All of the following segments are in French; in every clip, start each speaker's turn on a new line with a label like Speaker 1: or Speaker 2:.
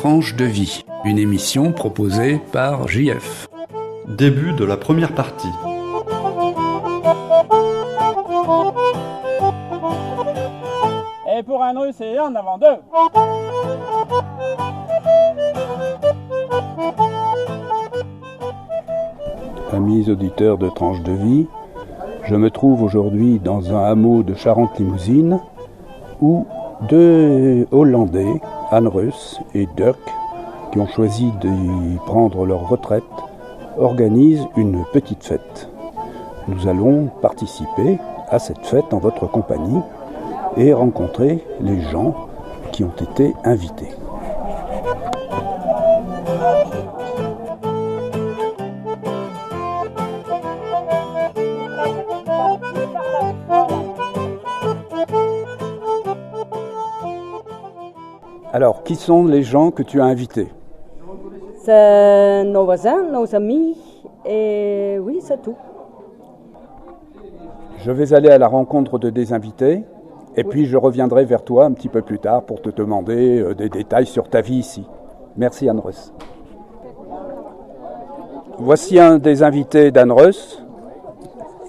Speaker 1: Tranche de vie, une émission proposée par JF.
Speaker 2: Début de la première partie.
Speaker 3: Et pour un russe et en avant deux.
Speaker 4: Amis auditeurs de Tranche de vie, je me trouve aujourd'hui dans un hameau de Charente-Limousine où deux Hollandais, Anne Rus et Dirk, qui ont choisi d'y prendre leur retraite, organisent une petite fête. Nous allons participer à cette fête en votre compagnie et rencontrer les gens qui ont été invités. Alors, qui sont les gens que tu as invités ?
Speaker 5: C'est nos voisins, nos amis, et oui, c'est tout.
Speaker 4: Je vais aller à la rencontre de des invités, et puis je reviendrai vers toi un petit peu plus tard pour te demander des détails sur ta vie ici. Merci Anne Rus. Voici un des invités d'Anne Rus.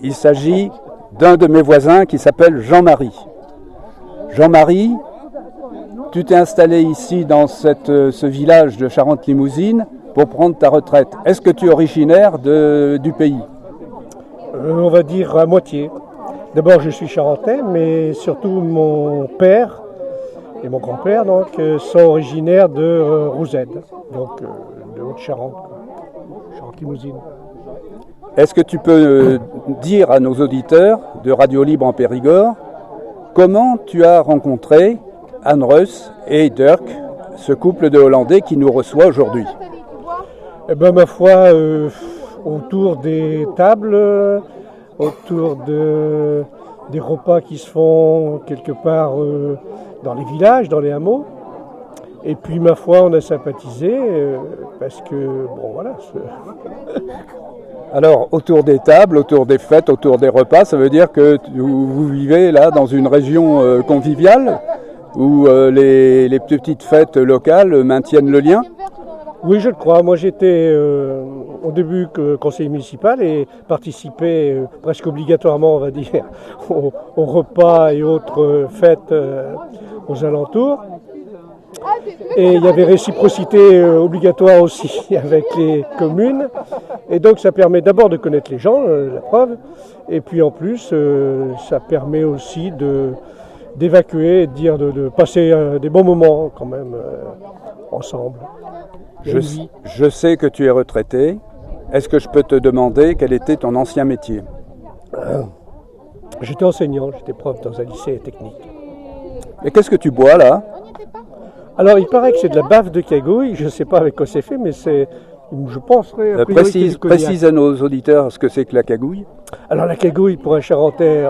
Speaker 4: Il s'agit d'un de mes voisins qui s'appelle Jean-Marie. Jean-Marie, tu t'es installé ici dans ce village de Charente-Limousine pour prendre ta retraite. Est-ce que tu es originaire du pays ?
Speaker 6: On va dire à moitié. D'abord, je suis charentais, mais surtout mon père et mon grand-père sont originaires de Rouzède, donc de Haute-Charente, Charente-Limousine.
Speaker 4: Est-ce que tu peux dire à nos auditeurs de Radio Libre en Périgord comment tu as rencontré Anne Rus et Dirk, ce couple de Hollandais qui nous reçoit aujourd'hui?
Speaker 6: Eh bien, ma foi, autour des tables, autour des repas qui se font quelque part dans les villages, dans les hameaux. Et puis, ma foi, on a sympathisé parce que, bon, voilà.
Speaker 4: Alors, autour des tables, autour des fêtes, autour des repas, ça veut dire que vous vivez là dans une région conviviale où les petites fêtes locales maintiennent le lien ?
Speaker 6: Oui, je le crois. Moi, j'étais au début conseiller municipal et participais presque obligatoirement, on va dire, aux repas et autres fêtes aux alentours. Et il y avait réciprocité obligatoire aussi avec les communes. Et donc, ça permet d'abord de connaître les gens, la preuve. Et puis, en plus, ça permet aussi d'évacuer, de passer des bons moments quand même ensemble.
Speaker 4: Je sais que tu es retraité. Est-ce que je peux te demander quel était ton ancien métier ?
Speaker 6: J'étais enseignant, j'étais prof dans un lycée technique.
Speaker 4: Et qu'est-ce que tu bois là ?
Speaker 6: Alors il paraît que c'est de la bave de cagouille, je ne sais pas avec quoi c'est fait, mais c'est, je penserais...
Speaker 4: Précise à nos auditeurs ce que c'est que la cagouille.
Speaker 6: Alors la cagouille, pour un Charentais,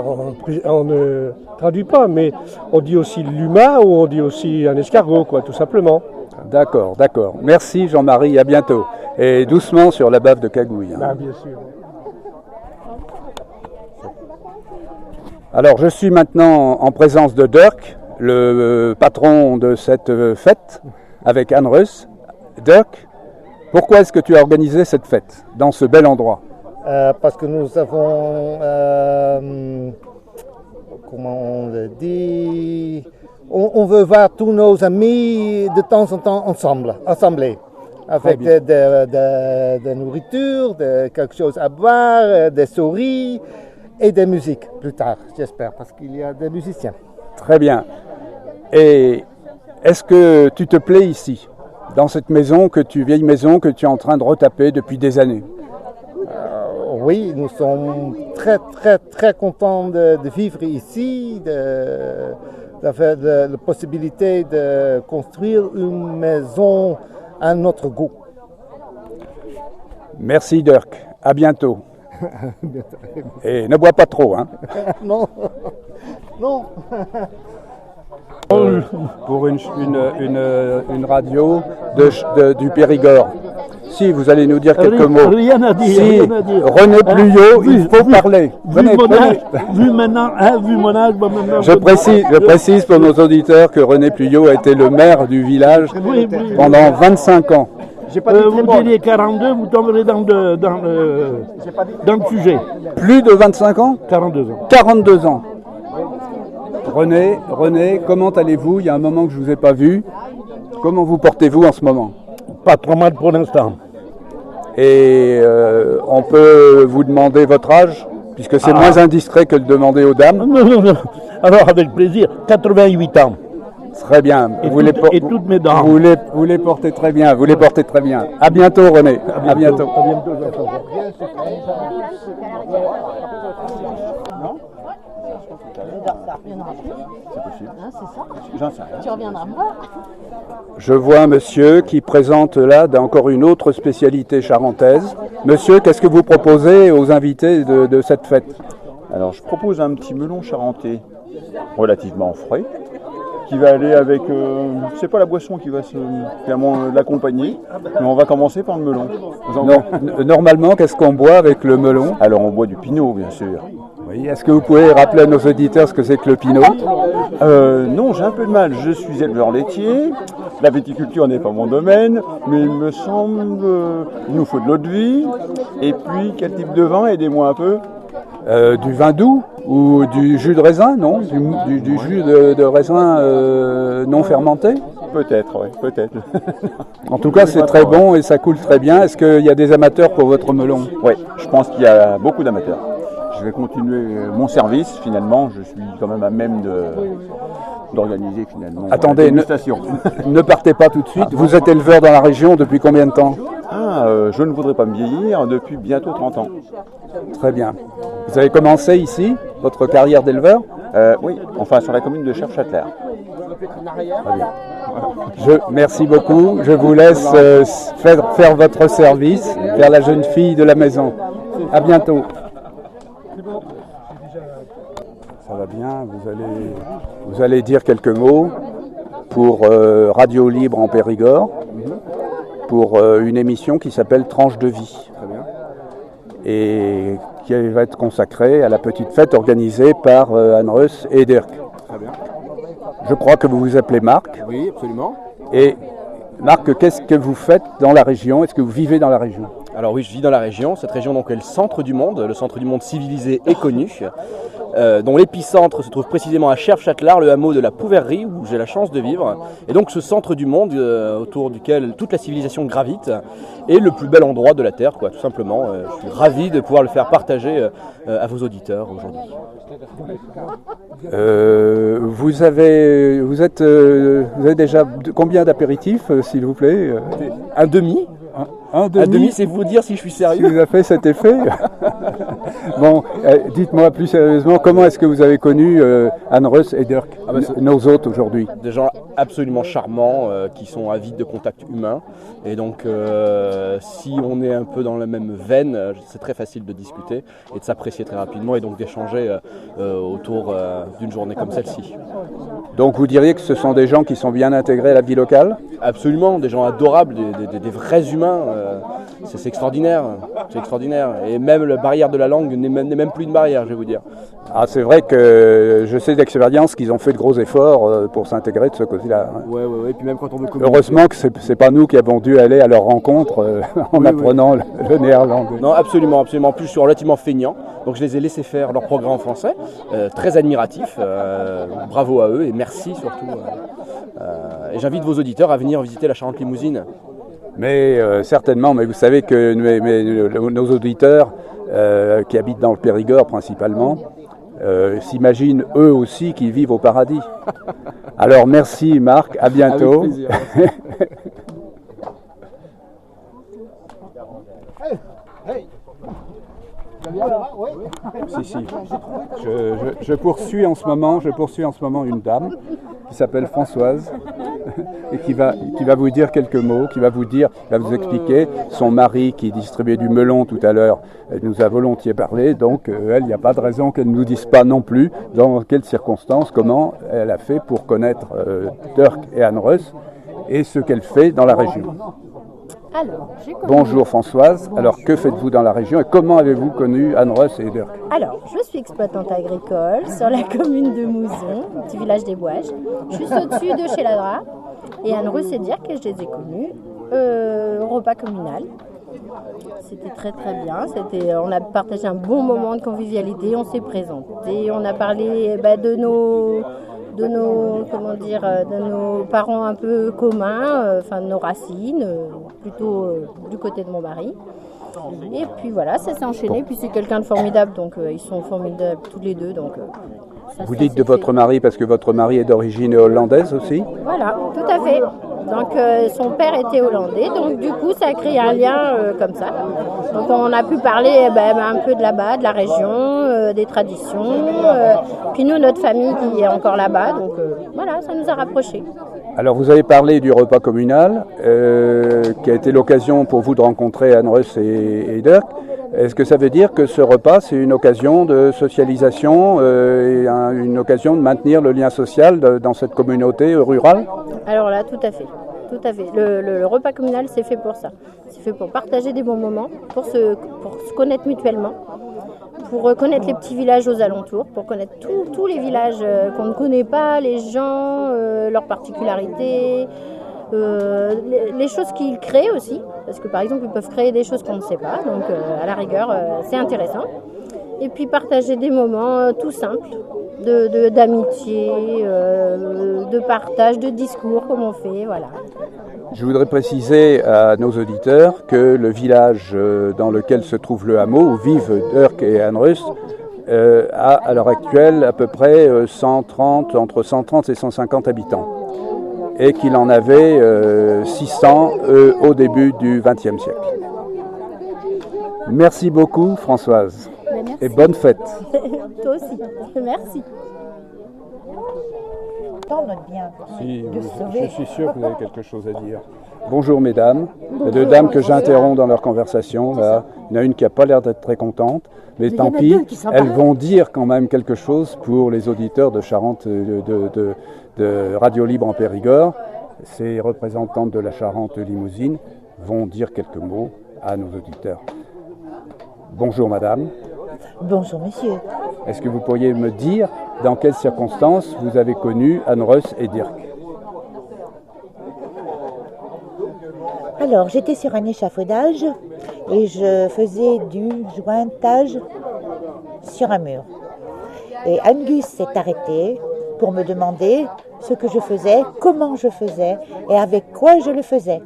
Speaker 6: on ne traduit pas, mais on dit aussi l'humain ou on dit aussi un escargot, quoi, tout simplement.
Speaker 4: D'accord. Merci Jean-Marie, à bientôt. Et doucement sur la bave de cagouille.
Speaker 6: Ah, bien sûr.
Speaker 4: Alors je suis maintenant en présence de Dirk, le patron de cette fête, avec Anne Rus. Dirk, pourquoi est-ce que tu as organisé cette fête dans ce bel endroit ?
Speaker 7: Parce que nous avons, comment on le dit, on veut voir tous nos amis de temps en temps assemblés, avec de nourriture, de quelque chose à boire, des souris et des musiques plus tard, j'espère, parce qu'il y a des musiciens.
Speaker 4: Très bien. Et est-ce que tu te plais ici, dans cette vieille maison que tu es en train de retaper depuis des années ?
Speaker 7: Oui, nous sommes très, très, très contents de vivre ici, d'avoir la possibilité de construire une maison à notre goût.
Speaker 4: Merci Dirk, à bientôt. Et ne bois pas trop, hein.
Speaker 7: Non.
Speaker 4: Pour une radio du Périgord. si, vous allez nous dire quelques mots.
Speaker 8: Rien à dire,
Speaker 4: Si,
Speaker 8: rien à dire.
Speaker 4: René Pluyot, il faut parler. Venez, venez.
Speaker 8: Vu mon âge, bon, maintenant,
Speaker 4: Je précise pour nos auditeurs que René Pluyot a été le maire du village
Speaker 8: Oui.
Speaker 4: pendant 25 ans.
Speaker 8: Vous diriez 42, vous tomberez dans le sujet.
Speaker 4: Plus de 25 ans?
Speaker 8: 42 ans.
Speaker 4: 42 ans. René, comment allez-vous? Il y a un moment que je ne vous ai pas vu. Comment vous portez-vous en ce moment?
Speaker 8: Pas trop mal pour l'instant.
Speaker 4: Et on peut vous demander votre âge, puisque c'est moins indiscret que de demander aux dames.
Speaker 8: Non. Alors, avec plaisir, 88 ans.
Speaker 4: Très bien.
Speaker 8: Et toutes mes dents.
Speaker 4: Vous les portez très bien. Vous les portez très bien. À bientôt, René. À bientôt.
Speaker 8: À bientôt, Jean-François.
Speaker 9: Tu reviendras me voir.
Speaker 4: Je vois un monsieur qui présente là encore une autre spécialité charentaise. Monsieur, qu'est-ce que vous proposez aux invités de cette fête?
Speaker 10: Alors, je propose un petit melon charentais relativement frais, qui va aller avec, c'est pas la boisson qui va clairement l'accompagner, mais on va commencer par le melon.
Speaker 4: Normalement, qu'est-ce qu'on boit avec le melon?
Speaker 10: Alors, on boit du pinot, bien sûr.
Speaker 4: Oui, est-ce que vous pouvez rappeler à nos auditeurs ce que c'est que le pinot?
Speaker 10: Non, j'ai un peu de mal. Je suis éleveur laitier. La viticulture n'est pas mon domaine, mais il me semble qu'il nous faut de l'eau de vie. Et puis, quel type de vin? Aidez-moi un peu.
Speaker 4: Du vin doux ou du jus de raisin, non? Du jus de raisin non fermenté?
Speaker 10: Peut-être, oui, peut-être.
Speaker 4: En tout cas, c'est très bon et ça coule très bien. Est-ce qu'il y a des amateurs pour votre melon?
Speaker 10: Oui, je pense qu'il y a beaucoup d'amateurs. Je vais continuer mon service, finalement. Je suis quand même à même d'organiser, finalement,
Speaker 4: Attendez,
Speaker 10: la dégustation.
Speaker 4: Ne partez pas tout de suite. Vous êtes éleveur dans la région depuis combien de temps?
Speaker 10: Je ne voudrais pas me vieillir depuis bientôt 30 ans.
Speaker 4: Très bien. Vous avez commencé ici, votre carrière d'éleveur?
Speaker 10: Oui, enfin sur la commune de Cherf-Châtelaire.
Speaker 4: Très bien. Merci beaucoup. Je vous laisse faire votre service vers la jeune fille de la maison. À bientôt. Ça va bien, vous allez dire quelques mots pour Radio Libre en Périgord, pour une émission qui s'appelle Tranche de vie. Très bien. Et qui va être consacrée à la petite fête organisée par Anne-Reuss et Dirk.
Speaker 11: Très bien.
Speaker 4: Je crois que vous vous appelez Marc.
Speaker 11: Oui, absolument.
Speaker 4: Et Marc, qu'est-ce que vous faites dans la région? Est-ce que vous vivez dans la région?
Speaker 11: Alors oui, je vis dans la région. Cette région donc, est le centre du monde civilisé et connu, dont l'épicentre se trouve précisément à Cherf-Châtelaire, le hameau de la Pouverrie, où j'ai la chance de vivre. Et donc ce centre du monde, autour duquel toute la civilisation gravite, est le plus bel endroit de la Terre, tout simplement. Je suis ravi de pouvoir le faire partager à vos auditeurs aujourd'hui.
Speaker 4: Vous avez déjà combien d'apéritifs, s'il vous plaît?
Speaker 11: Un demi. Un demi, c'est vous dire si je suis sérieux.
Speaker 4: Si vous avez fait cet effet. Bon, dites-moi plus sérieusement, comment est-ce que vous avez connu Anne-Reuss et Dirk, nos hôtes aujourd'hui?
Speaker 11: Des gens absolument charmants qui sont avides de contact humain. Et donc, si on est un peu dans la même veine, c'est très facile de discuter et de s'apprécier très rapidement et donc d'échanger autour d'une journée comme celle-ci.
Speaker 4: Donc vous diriez que ce sont des gens qui sont bien intégrés à la vie locale?
Speaker 11: Absolument, des gens adorables, des vrais humains. C'est extraordinaire, c'est extraordinaire. Et même la barrière de la langue n'est même plus une barrière, je vais vous dire.
Speaker 4: Ah, c'est vrai que je sais d'expérience qu'ils ont fait de gros efforts pour s'intégrer de ce côté-là.
Speaker 11: Ouais. Et puis même quand on veut communiquer.
Speaker 4: Heureusement que c'est pas nous qui avons dû aller à leur rencontre en apprenant le néerlandais.
Speaker 11: Non, absolument. En plus, je suis relativement feignant, donc je les ai laissés faire leur programme en français, très admiratif. Bravo à eux et merci surtout. Et j'invite vos auditeurs à venir visiter la Charente-Limousine.
Speaker 4: Mais certainement, mais vous savez que nos auditeurs qui habitent dans le Périgord principalement s'imaginent eux aussi qu'ils vivent au paradis. Alors merci Marc, à bientôt.
Speaker 11: Avec plaisir.
Speaker 4: Si. Je poursuis en ce moment une dame qui s'appelle Françoise et qui va vous dire quelques mots, va vous expliquer. Son mari qui distribuait du melon tout à l'heure nous a volontiers parlé, donc elle, il n'y a pas de raison qu'elle ne nous dise pas non plus dans quelles circonstances, comment elle a fait pour connaître Dirk et Anne-Reuss et ce qu'elle fait dans la région.
Speaker 9: Alors, j'ai connu...
Speaker 4: Bonjour Françoise. Alors, que faites-vous dans la région et comment avez-vous connu Anne-Reuss et Dirk?
Speaker 9: Alors, je suis exploitante agricole sur la commune de Mouzon, petit village des Bouages. Juste au-dessus de chez Ladra. Et Anne-Reuss et Dirk, je les ai connus au repas communal. C'était très très bien. On a partagé un bon moment de convivialité. On s'est présenté. On a parlé de nos parents un peu communs, de nos racines, plutôt du côté de mon mari. Et puis voilà, ça s'est enchaîné. Puis c'est quelqu'un de formidable, donc ils sont formidables tous les deux. Donc
Speaker 4: vous dites de votre mari parce que votre mari est d'origine hollandaise aussi?
Speaker 9: Voilà, tout à fait. Donc son père était hollandais, donc du coup ça a créé un lien comme ça. Donc on a pu parler un peu de là-bas, de la région, des traditions. Puis nous, notre famille qui est encore là-bas, donc voilà, ça nous a rapprochés.
Speaker 4: Alors vous avez parlé du repas communal, qui a été l'occasion pour vous de rencontrer Anne-Reuss et Dirk. Est-ce que ça veut dire que ce repas, c'est une occasion de socialisation et une occasion de maintenir le lien social dans cette communauté rurale?
Speaker 9: Alors là, tout à fait. Tout à fait. Le repas communal, c'est fait pour ça. C'est fait pour partager des bons moments, pour se connaître mutuellement, pour connaître les petits villages aux alentours, pour connaître tous les villages qu'on ne connaît pas, les gens, leurs particularités, les choses qu'ils créent aussi, parce que par exemple ils peuvent créer des choses qu'on ne sait pas, donc à la rigueur c'est intéressant. Et puis partager des moments tout simples, d'amitié, de partage, de discours comme on fait, voilà.
Speaker 4: Je voudrais préciser à nos auditeurs que le village dans lequel se trouve le hameau, où vivent Dirk et Anne-Reuss, a à l'heure actuelle à peu près entre 130 et 150 habitants. Et qu'il en avait 600 au début du XXe siècle. Merci beaucoup Françoise.
Speaker 9: Merci.
Speaker 4: Et bonne fête.
Speaker 9: Toi aussi. Merci.
Speaker 4: Si, je suis sûr que vous avez quelque chose à dire. Bonjour mesdames. Il y a deux dames que j'interromps dans leur conversation. Là. Il y en a une qui n'a pas l'air d'être très contente. Mais tant pis, elles vont dire quand même quelque chose pour les auditeurs de Charente, de Radio Libre en Périgord. Ces représentantes de la Charente Limousine vont dire quelques mots à nos auditeurs. Bonjour madame.
Speaker 12: Bonjour monsieur.
Speaker 4: Est-ce que vous pourriez me dire dans quelles circonstances vous avez connu Anne-Reuss et Dirk?
Speaker 12: Alors, j'étais sur un échafaudage et je faisais du jointage sur un mur. Et Angus s'est arrêté pour me demander ce que je faisais, comment je faisais et avec quoi je le faisais.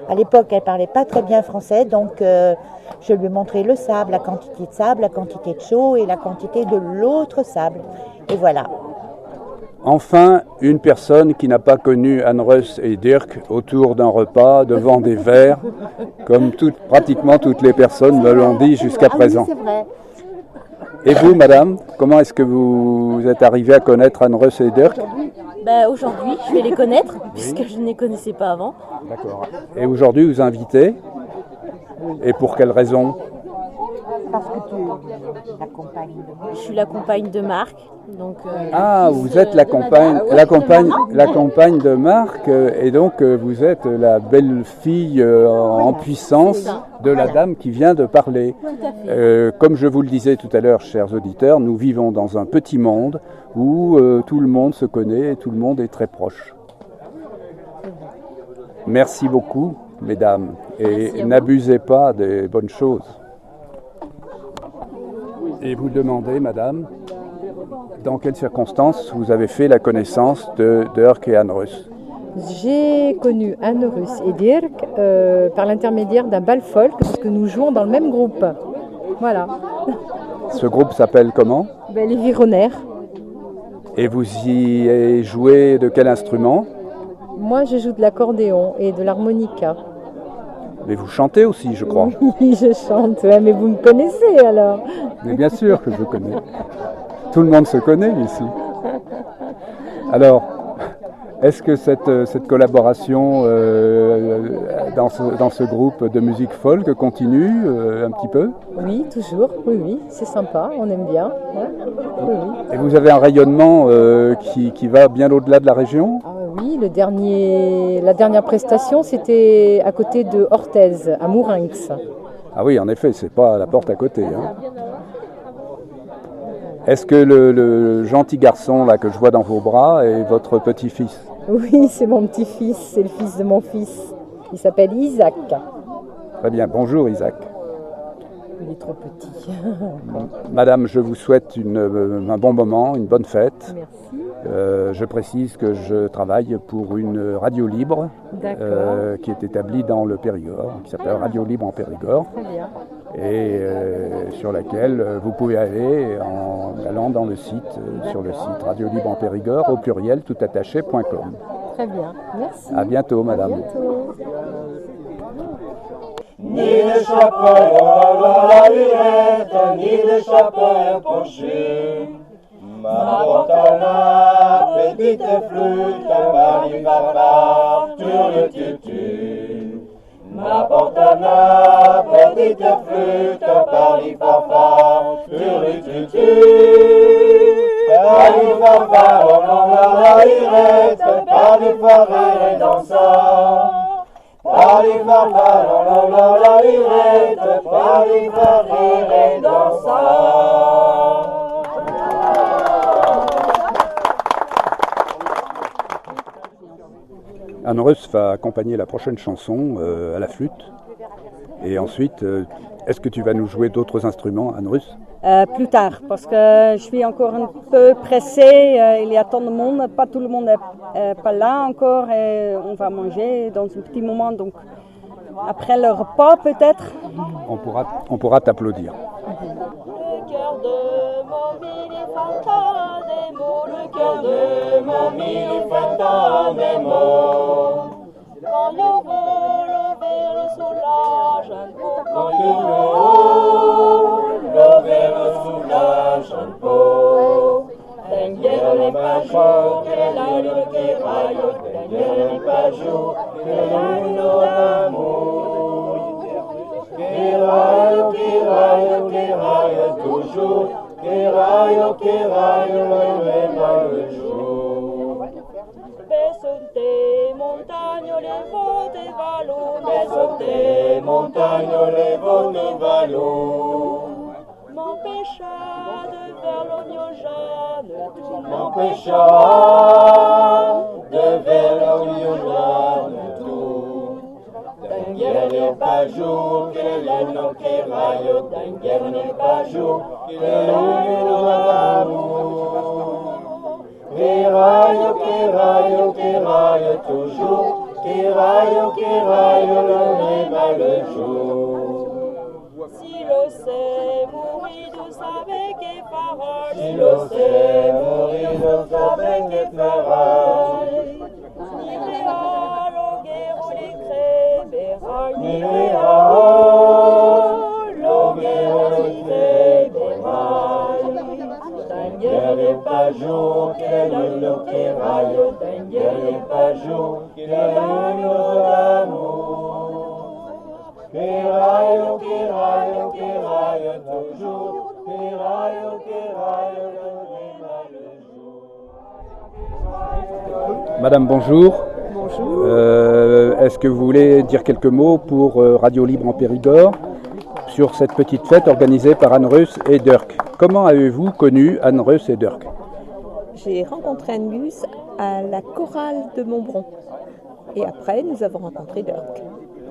Speaker 12: À l'époque, elle ne parlait pas très bien français, donc je lui ai montré le sable, la quantité de sable, la quantité de chaux et la quantité de l'autre sable. Et voilà.
Speaker 4: Enfin, une personne qui n'a pas connu Anne-Reuss et Dirk autour d'un repas, devant des verres, comme pratiquement toutes les personnes me l'ont dit jusqu'à présent.
Speaker 9: Oui, c'est vrai.
Speaker 4: Et vous, madame, comment est-ce que vous êtes arrivée à connaître Anne-Reuss et Dirk?
Speaker 13: Aujourd'hui, je vais les connaître, puisque je ne les connaissais pas avant.
Speaker 4: D'accord. Et aujourd'hui, vous invitez? Et pour quelle raison?
Speaker 12: Parce que tu es la compagne de Marc.
Speaker 13: Je suis la compagne de Marc. Donc,
Speaker 4: vous êtes la compagne de Marc, et donc vous êtes la belle-fille en puissance de la dame qui vient de parler. Comme je vous le disais tout à l'heure, chers auditeurs, nous vivons dans un petit monde où tout le monde se connaît et tout le monde est très proche. Merci beaucoup, mesdames, et n'abusez pas des bonnes choses. Et vous demandez, madame, dans quelles circonstances vous avez fait la connaissance de Dirk et Anne-Reuss?
Speaker 14: J'ai connu Anne-Reuss et Dirk par l'intermédiaire d'un bal folk, parce que nous jouons dans le même groupe. Voilà.
Speaker 4: Ce groupe s'appelle comment?
Speaker 14: Les Vironnaires.
Speaker 4: Et vous y avez joué de quel instrument?
Speaker 14: Moi, je joue de l'accordéon et de l'harmonica.
Speaker 4: Mais vous chantez aussi, je crois.
Speaker 14: Oui, je chante, mais vous me connaissez alors.
Speaker 4: Mais bien sûr que je connais. Tout le monde se connaît ici. Alors, Est-ce que cette collaboration dans ce groupe de musique folk continue un petit peu?
Speaker 14: Oui, toujours, oui, c'est sympa, on aime bien. Ouais. Oui.
Speaker 4: Et vous avez un rayonnement qui va bien au-delà de la région?
Speaker 14: Oui, la dernière prestation, c'était à côté de Orthez, à Mourinx.
Speaker 4: Ah oui, en effet, c'est pas à la porte à côté. Hein. Est-ce que le gentil garçon là que je vois dans vos bras est votre petit-fils?
Speaker 14: Oui, c'est mon petit-fils, c'est le fils de mon fils. Il s'appelle Isaac.
Speaker 4: Très bien, bonjour Isaac.
Speaker 14: Il est trop petit.
Speaker 4: Madame, je vous souhaite un bon moment, une bonne fête.
Speaker 14: Merci.
Speaker 4: Je précise que je travaille pour une radio libre qui est établie dans le Périgord, qui s'appelle Radio Libre en Périgord.
Speaker 14: Très bien.
Speaker 4: Et sur laquelle vous pouvez aller en allant dans le site, sur le site Radio Libre en Périgord, au pluriel toutattaché.com.
Speaker 14: Très bien, merci.
Speaker 4: À bientôt, madame.
Speaker 14: À bientôt.
Speaker 15: Ni le chapeau dans la lurette, ni le chapeau penché. M'apporte la petite flûte par les barbares sur le tutu. M'apporte la petite flûte par les fanfares sur le tutu. Par les fanfares on la lurette, par les fanfares dansant. Par les fanfares on la lurette, par les fanfares dansant.
Speaker 4: Anne Russ va accompagner la prochaine chanson à la flûte. Et ensuite, est-ce que tu vas nous jouer d'autres instruments, Anne Russ?
Speaker 5: Plus tard, parce que je suis encore un peu pressée. Il y a tant de monde, pas tout le monde n'est pas là encore. Et on va manger dans un petit moment, donc après le repas peut-être.
Speaker 4: On pourra t'applaudir.
Speaker 15: Le cœur de mon mille fantas des mots, le cœur de mon mille fantas des mots. Quand le vole vers le soulage un peu, quand le vers soulage un peu. D'un n'est pas jour, que la lune qui raille, d'un n'est pas jour, que la lune d'amour. Qui raille toujours, qui raille le jour. Baissons tes montagnes, les vaux des vallons, baissons tes montagnes, les vaux des vallons. M'empêcha de vers l'oignon jaune, m'empêcha de vers l'oignon jaune tout. D'un guerre n'est pas jour, que la lune qui raille, d'un guerre n'est pas jour, que la lune d'amour. Qui raille toujours, qui raille le jour. Si le sait mourir douce avec effarage, si le sait mourir douce avec effarage, ni réal au guerre ou les crébérailles, ni réal au guerre ou les crébérailles. D'un guerre n'est pas jour, que la lune qui raille, d'un guerre n'est pas jour, que la lune d'amour. Qui raille toujours, qui raille le jour.
Speaker 4: Madame, bonjour.
Speaker 16: Bonjour.
Speaker 4: Est-ce que vous voulez dire quelques mots pour Radio Libre en Périgord sur cette petite fête organisée par Anne Russ et Dirk? Comment avez-vous connu Anne Russ et Dirk?
Speaker 16: J'ai rencontré Angus à la chorale de Montbron. Et après, nous avons rencontré Dirk,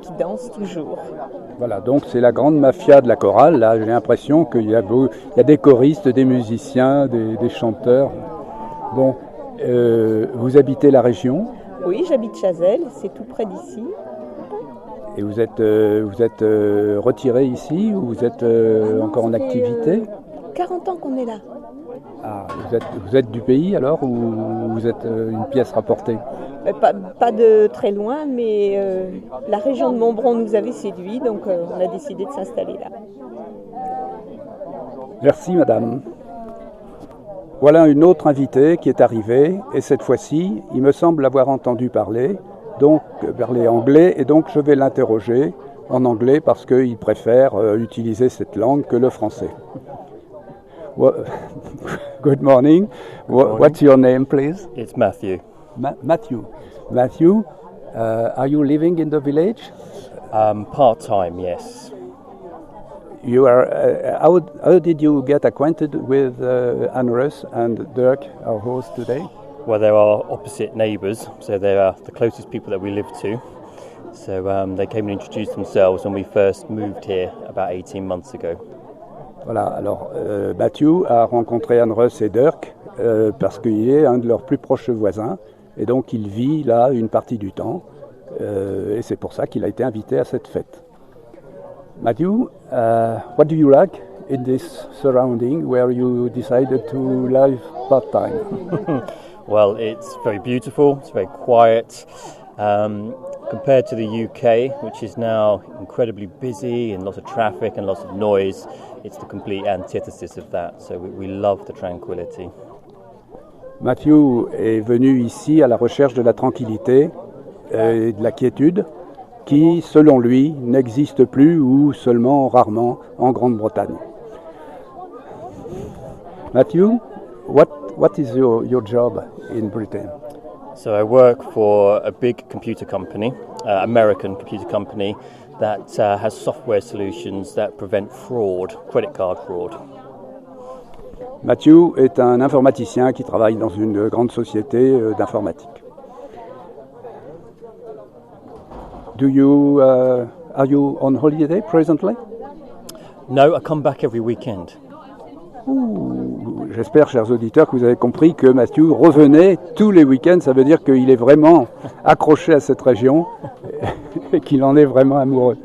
Speaker 16: qui danse toujours.
Speaker 4: Voilà, donc c'est la grande mafia de la chorale. Là, j'ai l'impression qu'il y a des choristes, des musiciens, des chanteurs. Bon, vous habitez la région?
Speaker 16: Oui, j'habite Chazelles, c'est tout près d'ici.
Speaker 4: Et vous êtes retiré ici ou vous êtes encore en activité?
Speaker 16: 40 ans qu'on est là.
Speaker 4: Ah, vous êtes du pays alors ou vous êtes une pièce rapportée?
Speaker 16: Pas de très loin, mais la région de Montbron nous avait séduit, donc on a décidé de s'installer là.
Speaker 4: Merci madame. Voilà une autre invitée qui est arrivée, et cette fois-ci, il me semble l'avoir entendu parler anglais, et donc je vais l'interroger en anglais parce qu'il préfère utiliser cette langue que le français. Good morning. What's your name, please?
Speaker 17: It's Matthew.
Speaker 4: Matthew. Matthew, are you living in the village?
Speaker 17: Part-time, yes.
Speaker 4: You are. How did you get acquainted with Anne Russ and Dirk, our host today?
Speaker 17: Well, they are opposite neighbours, so they are the closest people that we live to. So they came and introduced themselves when we first moved here about 18 months ago.
Speaker 4: Voilà, alors Matthew a rencontré Anne Russ et Dirk parce qu'il est un de leurs plus proches voisins et donc il vit là une partie du temps et c'est pour ça qu'il a été invité à cette fête. Matthew, what do you like in this surrounding where you decided to live part-time?
Speaker 17: Well, it's very beautiful, it's very quiet. Compared to the UK, which is now incredibly busy and lots of traffic and lots of noise, it's the complete antithesis of that. So we love the tranquility.
Speaker 4: Matthew est venu ici à la recherche de la tranquillité et de la quiétude qui, selon lui, n'existe plus ou seulement rarement en Grande-Bretagne. Matthew, what is your job in Britain?
Speaker 17: So I work for a big computer company, American computer company, that has software solutions that prevent fraud, credit card fraud.
Speaker 4: Matthew est un informaticien qui travaille dans une grande société d'informatique. Are you on holiday presently?
Speaker 17: No, I come back every weekend.
Speaker 4: J'espère, chers auditeurs, que vous avez compris que Matthew revenait tous les week-ends. Ça veut dire qu'il est vraiment accroché à cette région et qu'il en est vraiment amoureux.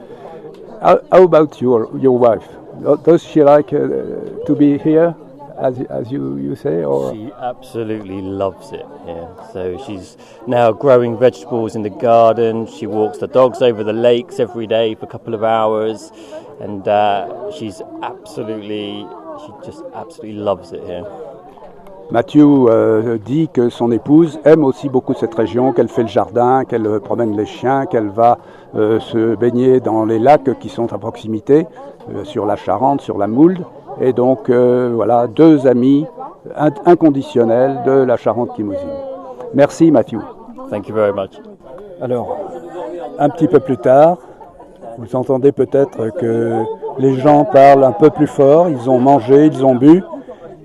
Speaker 4: How about your wife? Does she like to be here, as you say? Or?
Speaker 17: She absolutely loves it. Yeah. So she's now growing vegetables in the garden. She walks the dogs over the lakes every day for a couple of hours, and she just absolutely loves it here.
Speaker 4: Matthew dit que son épouse aime aussi beaucoup cette région, qu'elle fait le jardin, qu'elle promène les chiens, qu'elle va se baigner dans les lacs qui sont à proximité, sur la Charente, sur la Moulde. Et donc voilà, deux amis inconditionnels de la Charente-Limousine. Merci Matthew.
Speaker 17: Thank you very much.
Speaker 4: Alors, un petit peu plus tard, vous entendez peut-être que les gens parlent un peu plus fort, ils ont mangé, ils ont bu,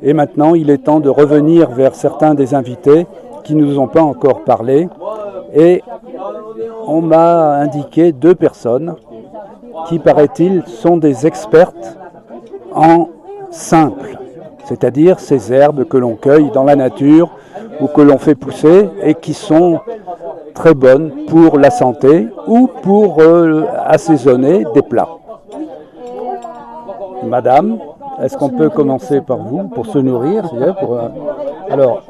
Speaker 4: et maintenant il est temps de revenir vers certains des invités qui ne nous ont pas encore parlé. Et on m'a indiqué deux personnes qui, paraît-il, sont des expertes en simple, c'est-à-dire ces herbes que l'on cueille dans la nature ou que l'on fait pousser et qui sont très bonnes pour la santé ou pour assaisonner des plats. Madame, est-ce qu'on peut commencer par vous pour se nourrir Alors,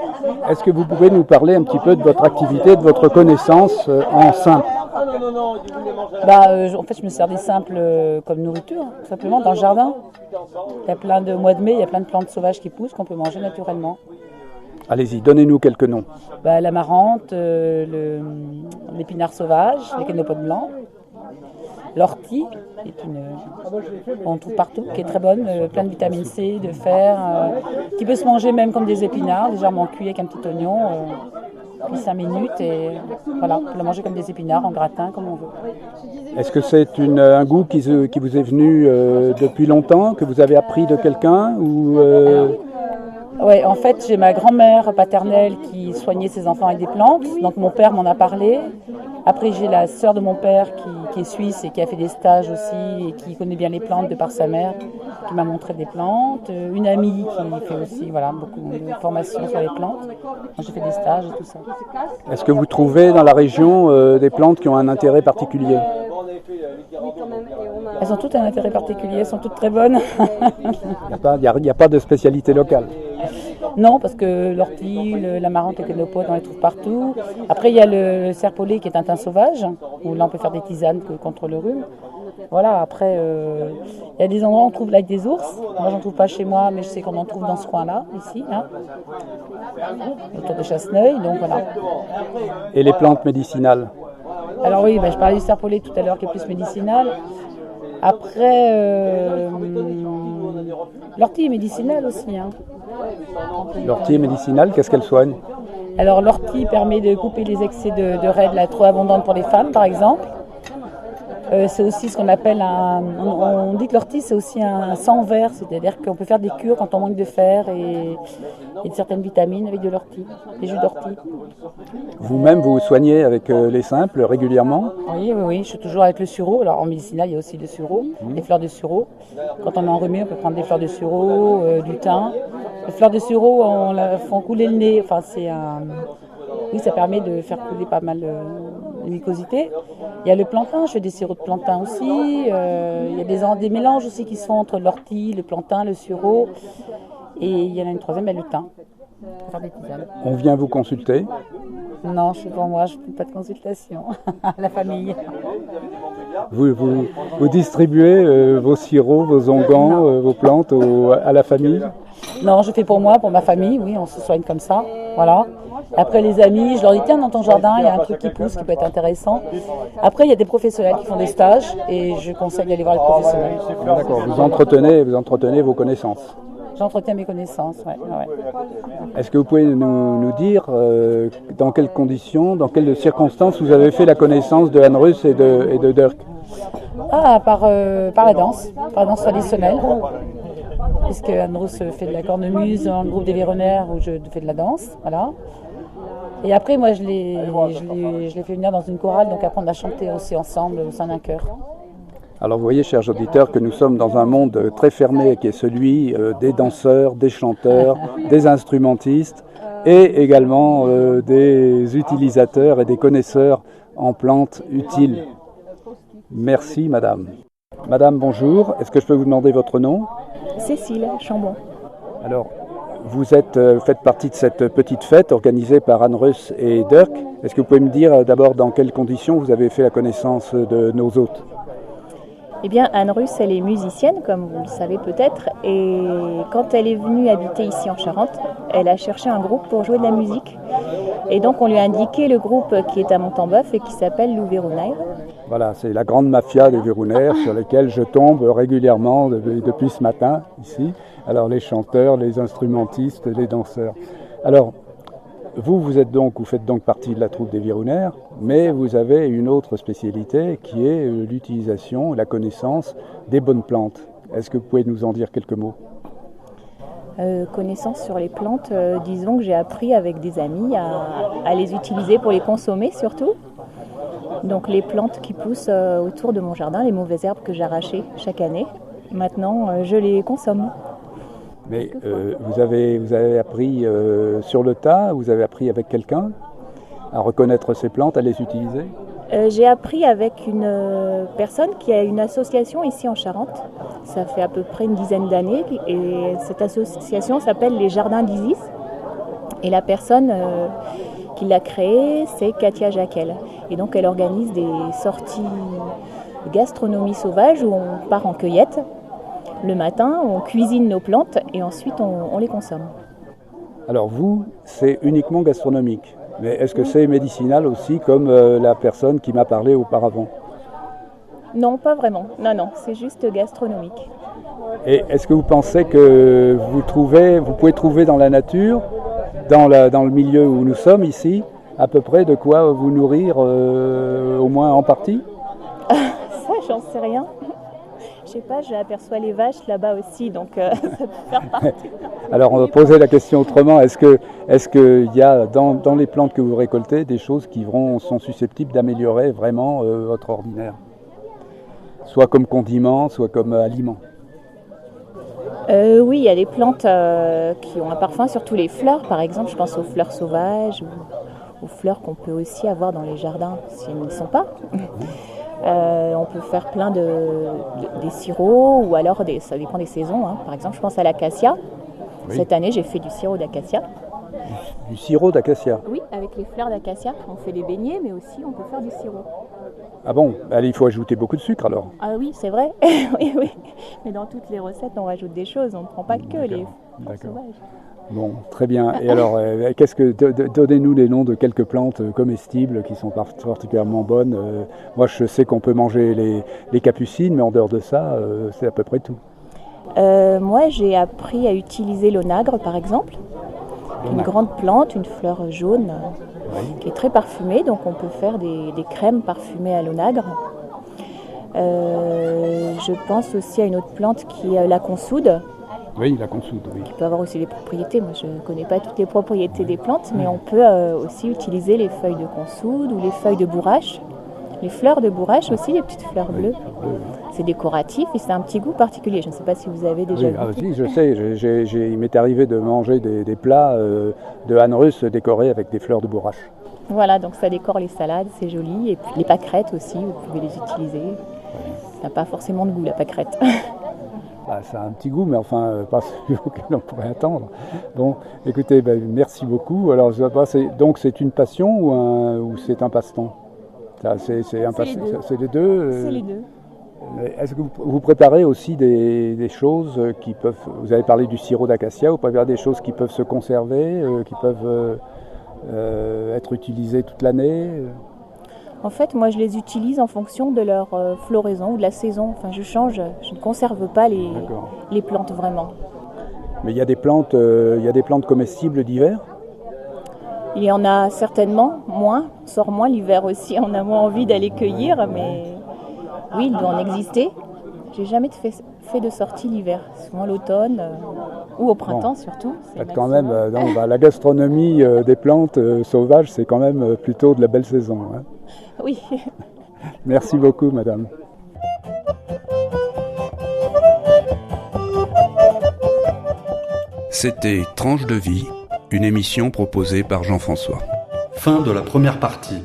Speaker 4: est-ce que vous pouvez nous parler un petit peu de votre activité, de votre connaissance en simple?
Speaker 18: En fait, je me sers des simples comme nourriture, tout simplement, dans le jardin. Il y a plein de mois de mai, il y a plein de plantes sauvages qui poussent qu'on peut manger naturellement.
Speaker 4: Allez-y, donnez-nous quelques noms.
Speaker 18: L'amarante, l'épinard sauvage, les canopodes blancs, l'ortie, on trouve partout, qui est très bonne, plein de vitamine C, de fer, qui peut se manger même comme des épinards, légèrement cuits avec un petit oignon, puis 5 minutes, et voilà, on peut le manger comme des épinards, en gratin, comme on veut.
Speaker 4: Est-ce que c'est un goût qui vous est venu depuis longtemps, que vous avez appris de quelqu'un ou
Speaker 18: Oui, en fait, j'ai ma grand-mère paternelle qui soignait ses enfants avec des plantes, donc mon père m'en a parlé. Après, j'ai la sœur de mon père qui est suisse et qui a fait des stages aussi et qui connaît bien les plantes de par sa mère, qui m'a montré des plantes. Une amie qui fait aussi beaucoup de formations sur les plantes. J'ai fait des stages et tout ça.
Speaker 4: Est-ce que vous trouvez dans la région des plantes qui ont un intérêt particulier?
Speaker 18: Elles ont toutes un intérêt particulier, elles sont toutes très bonnes.
Speaker 4: Il n'y a pas de spécialité locale?
Speaker 18: Non, parce que l'ortie, l'amarante, les canopodes, on les trouve partout. Après, il y a le serpolet qui est un thym sauvage, où là on peut faire des tisanes contre le rhume. Voilà, après, il y a des endroits où on trouve avec des ours. Moi, j'en trouve pas chez moi, mais je sais qu'on en trouve dans ce coin-là, ici, là, autour de Chasseneuil, donc voilà.
Speaker 4: Et les plantes médicinales?
Speaker 18: Alors oui, je parlais du serpolet tout à l'heure, qui est plus médicinal. Après, l'ortie est médicinale aussi. Hein.
Speaker 4: L'ortie est médicinale, qu'est-ce qu'elle soigne?
Speaker 18: Alors l'ortie permet de couper les excès de règles trop abondantes pour les femmes, par exemple. C'est aussi ce qu'on appelle on dit que l'ortie c'est aussi un sang vert, c'est-à-dire qu'on peut faire des cures quand on manque de fer et de certaines vitamines avec de l'ortie, des jus d'ortie.
Speaker 4: Vous-même, vous soignez avec les simples régulièrement?
Speaker 18: Oui, je suis toujours avec le sureau. Alors en médicinal, il y a aussi le sureau, les fleurs de sureau. Quand on est enrhumé, on peut prendre des fleurs de sureau, du thym. Les fleurs de sureau, on la font couler le nez. Enfin, oui, ça permet de faire couler pas mal de mucosité. Il y a le plantain, je fais des sirops de plantain aussi. Il y a des mélanges aussi qui se font entre l'ortie, le plantain, le sureau. Et il y en a une troisième, le thym. Pour faire des tisanes.
Speaker 4: On vient vous consulter?
Speaker 18: Non, je suis pour moi, je ne fais pas de consultation. La famille.
Speaker 4: Vous distribuez vos sirops, vos onguents, vos plantes à la famille?
Speaker 18: Non, je fais pour moi, pour ma famille, oui, on se soigne comme ça. Voilà. Après les amis, je leur dis tiens, dans ton jardin, il y a un truc qui pousse qui peut être intéressant. Après, il y a des professionnels qui font des stages et je conseille d'aller voir les professionnels.
Speaker 4: D'accord, vous entretenez vos connaissances.
Speaker 18: J'entretiens mes connaissances, ouais.
Speaker 4: Est-ce que vous pouvez nous dire dans quelles conditions, dans quelles circonstances vous avez fait la connaissance de Anne Russ et de Dirk?
Speaker 18: Par la danse traditionnelle. Puisque Anne Russ fait de la cornemuse dans le groupe des Véronnaires où je fais de la danse, voilà. Et après, moi, je l'ai fait venir dans une chorale, donc apprendre à chanter aussi ensemble au sein d'un chœur.
Speaker 4: Alors vous voyez, chers auditeurs, que nous sommes dans un monde très fermé qui est celui des danseurs, des chanteurs, des instrumentistes et également des utilisateurs et des connaisseurs en plantes utiles. Merci madame. Madame, bonjour. Est-ce que je peux vous demander votre nom?
Speaker 19: Cécile Chambon.
Speaker 4: Alors, vous faites partie de cette petite fête organisée par Anne Russ et Dirk. Est-ce que vous pouvez me dire d'abord dans quelles conditions vous avez fait la connaissance de nos hôtes?
Speaker 19: Eh bien, Anne Russ, elle est musicienne, comme vous le savez peut-être, et quand elle est venue habiter ici en Charente, elle a cherché un groupe pour jouer de la musique. Et donc, on lui a indiqué le groupe qui est à Montembeuf et qui s'appelle Lou Véronnaire.
Speaker 4: Voilà, c'est la grande mafia des Véronnaires sur lesquels je tombe régulièrement depuis ce matin, ici. Alors, les chanteurs, les instrumentistes, les danseurs. Alors, vous faites donc partie de la troupe des Véronnaires, mais vous avez une autre spécialité qui est l'utilisation, la connaissance des bonnes plantes. Est-ce que vous pouvez nous en dire quelques mots?
Speaker 19: Connaissance sur les plantes, disons que j'ai appris avec des amis à les utiliser pour les consommer surtout. Donc les plantes qui poussent autour de mon jardin, les mauvaises herbes que j'arrachais chaque année, maintenant je les consomme.
Speaker 4: Mais vous avez appris sur le tas, vous avez appris avec quelqu'un à reconnaître ces plantes, à les utiliser?
Speaker 19: J'ai appris avec une personne qui a une association ici en Charente. Ça fait à peu près une dizaine d'années et cette association s'appelle les Jardins d'Isis. Et la personne qui l'a créée, c'est Katia Jacquel. Et donc elle organise des sorties de gastronomie sauvage où on part en cueillette. Le matin, on cuisine nos plantes et ensuite on les consomme. Alors vous, c'est uniquement gastronomique. Mais est-ce que c'est médicinal aussi, comme la personne qui m'a parlé auparavant? Non, pas vraiment. Non, c'est juste gastronomique. Et est-ce que vous pensez que vous pouvez trouver dans la nature, dans le milieu où nous sommes ici, à peu près de quoi vous nourrir, au moins en partie? Ça, j'en sais rien. Je sais pas, j'aperçois les vaches là-bas aussi, donc ça peut faire partie. Alors on va poser la question autrement. Est-ce qu'il y a dans les plantes que vous récoltez des choses qui sont susceptibles d'améliorer vraiment votre ordinaire? Soit comme condiment, soit comme aliment? Oui, il y a des plantes qui ont un parfum, surtout les fleurs par exemple. Je pense aux fleurs sauvages ou aux fleurs qu'on peut aussi avoir dans les jardins si elles ne sont pas. On peut faire plein des sirops ou alors ça dépend des saisons. Par exemple, je pense à l'acacia. Oui. Cette année, j'ai fait du sirop d'acacia.
Speaker 4: Du sirop d'acacia.
Speaker 19: Oui, avec les fleurs d'acacia, on fait des beignets, mais aussi on peut faire du sirop.
Speaker 4: Ah bon? Allez, il faut ajouter beaucoup de sucre alors.
Speaker 19: Ah oui, c'est vrai. Oui, oui. Mais dans toutes les recettes, on rajoute des choses. On ne prend pas que les fleurs sauvages.
Speaker 4: Bon, très bien. Et alors, donnez-nous les noms de quelques plantes comestibles qui sont particulièrement bonnes. Moi, je sais qu'on peut manger les capucines, mais en dehors de ça, c'est à peu près tout.
Speaker 19: Moi, j'ai appris à utiliser l'onagre, par exemple. Une grande plante, une fleur jaune, qui est très parfumée. Donc, on peut faire des crèmes parfumées à l'onagre. Je pense aussi à une autre plante qui est la consoude.
Speaker 4: Oui, la consoude, oui.
Speaker 19: Qui peut avoir aussi des propriétés. Moi, je ne connais pas toutes les propriétés des plantes, mais on peut aussi utiliser les feuilles de consoude ou les feuilles de bourrache. Les fleurs de bourrache aussi, les petites fleurs bleues. C'est décoratif et c'est un petit goût particulier. Je ne sais pas si vous avez déjà vu.
Speaker 4: Si, je sais. Il m'est arrivé de manger des plats de Anne russe décorés avec des fleurs de bourrache.
Speaker 19: Voilà, donc ça décore les salades, c'est joli. Et puis les pâquerettes aussi, vous pouvez les utiliser. Ça n'a pas forcément de goût, la pâquerette.
Speaker 4: Ça a un petit goût, mais enfin, pas celui auquel on pourrait attendre. Bon, écoutez, merci beaucoup. Alors, donc c'est une passion ou c'est un passe-temps? C'est les deux.
Speaker 19: C'est les deux.
Speaker 4: Est-ce que vous préparez aussi des choses qui peuvent... Vous avez parlé du sirop d'acacia, vous préparez des choses qui peuvent se conserver, qui peuvent être utilisées toute l'année?
Speaker 19: En fait, moi, je les utilise en fonction de leur floraison ou de la saison. Enfin, je change, je ne conserve pas les plantes vraiment.
Speaker 4: Mais il y a des plantes comestibles d'hiver?
Speaker 19: Il y en a certainement moins, on sort moins l'hiver aussi, on a moins envie d'aller cueillir, mais oui, il doit en exister. J'ai jamais fait de sortie l'hiver, souvent l'automne ou au printemps surtout.
Speaker 4: Quand même, la gastronomie des plantes sauvages, c'est quand même plutôt de la belle saison. Hein.
Speaker 19: Oui.
Speaker 4: Merci beaucoup, madame.
Speaker 1: C'était Tranche de vie, une émission proposée par Jean-François.
Speaker 2: Fin de la première partie.